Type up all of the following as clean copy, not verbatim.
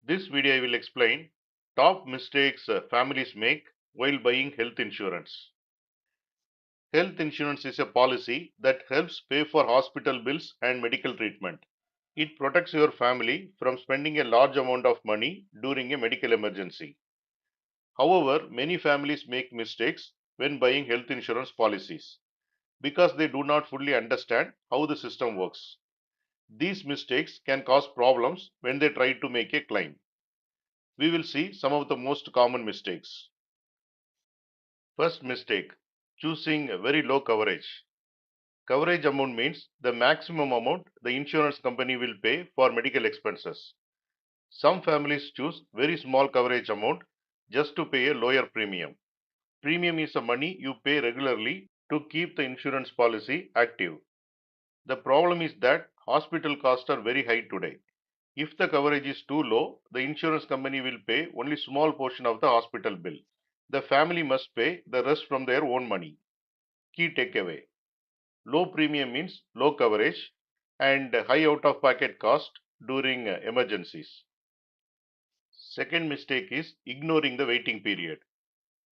This video I will explain top mistakes families make while buying health insurance. Health insurance is a policy that helps pay for hospital bills and medical treatment. It protects your family from spending a large amount of money during a medical emergency. However, many families make mistakes when buying health insurance policies because they do not fully understand how the system works. These mistakes can cause problems when they try to make a claim. We will see some of the most common mistakes. First mistake, choosing a very low coverage. Coverage amount means the maximum amount the insurance company will pay for medical expenses. Some families choose very small coverage amount just to pay a lower premium. Premium is the money you pay regularly to keep the insurance policy active. The problem is that hospital costs are very high today. If the coverage is too low, the insurance company will pay only small portion of the hospital bill. The family must pay the rest from their own money. Key takeaway. Low premium means low coverage and high out-of-pocket cost during emergencies. Second mistake is ignoring the waiting period.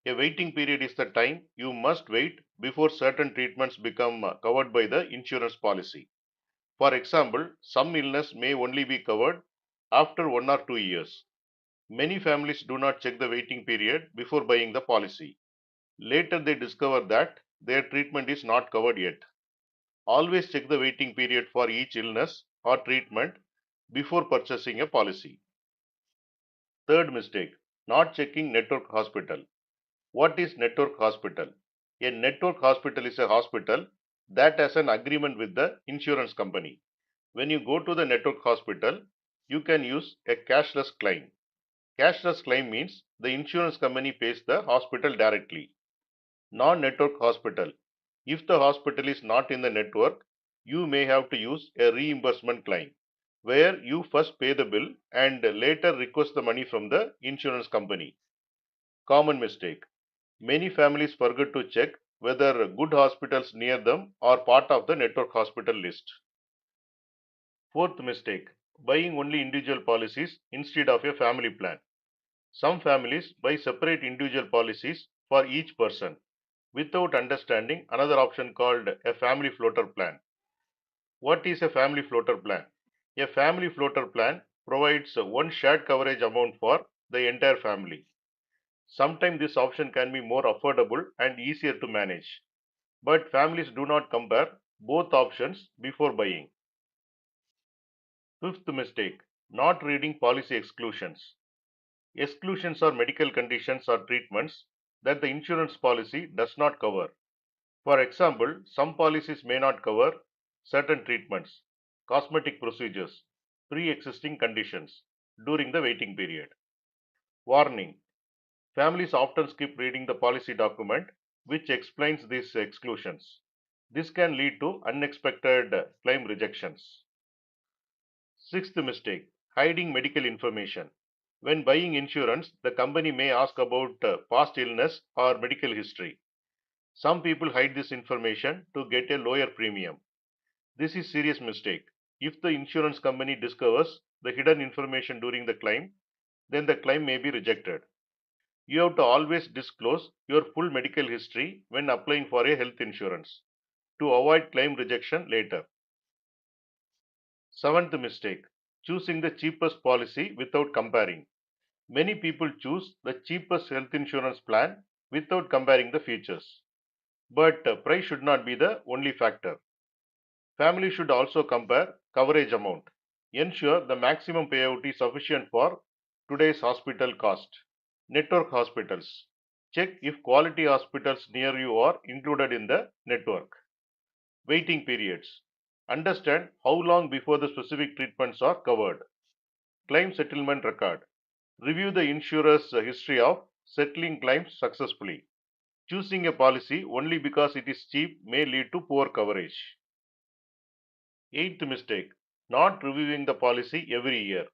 A waiting period is the time you must wait before certain treatments become covered by the insurance policy. For example, some illness may only be covered after 1 or 2 years. Many families do not check the waiting period before buying the policy. Later they discover that their treatment is not covered yet. Always check the waiting period for each illness or treatment before purchasing a policy. Third mistake, not checking network hospital. What is network hospital? A network hospital is a hospital that has an agreement with the insurance company. When you go to the network hospital, you can use a cashless claim. Cashless claim means the insurance company pays the hospital directly. Non-network hospital. If the hospital is not in the network, you may have to use a reimbursement claim, where you first pay the bill and later request the money from the insurance company. Common mistake. Many families forget to check whether good hospitals near them are part of the network hospital list. Fourth mistake. Buying only individual policies instead of a family plan. Some families buy separate individual policies for each person without understanding another option called a family floater plan. What is a family floater plan? A family floater plan provides one shared coverage amount for the entire family. Sometimes this option can be more affordable and easier to manage, but families do not compare both options before buying. Fifth mistake, not reading policy exclusions. Exclusions are medical conditions or treatments that the insurance policy does not cover. For example, some policies may not cover certain treatments, cosmetic procedures, pre-existing conditions during the waiting period. Warning: families often skip reading the policy document which explains these exclusions. This can lead to unexpected claim rejections. Sixth mistake, hiding medical information. When buying insurance, the company may ask about past illness or medical history. Some people hide this information to get a lower premium. This is serious mistake. If the insurance company discovers the hidden information during the claim, then the claim may be rejected. You have to always disclose your full medical history when applying for a health insurance to avoid claim rejection later. Seventh mistake, choosing the cheapest policy without comparing. Many people choose the cheapest health insurance plan without comparing the features. But price should not be the only factor. Families should also compare coverage amount. Ensure the maximum payout is sufficient for today's hospital cost. Network hospitals. Check if quality hospitals near you are included in the network. Waiting periods. Understand how long before the specific treatments are covered. Claim settlement record. Review the insurer's history of settling claims successfully. Choosing a policy only because it is cheap may lead to poor coverage. Eighth mistake, not reviewing the policy every year.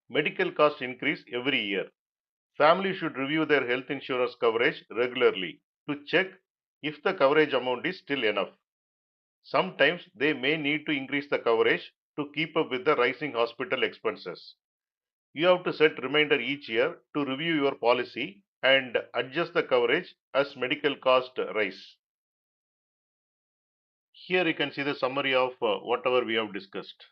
Medical costs increase every year. Families should review their health insurance coverage regularly to check if the coverage amount is still enough. Sometimes they may need to increase the coverage to keep up with the rising hospital expenses. You have to set reminder each year to review your policy and adjust the coverage as medical costs rise. Here you can see the summary of whatever we have discussed.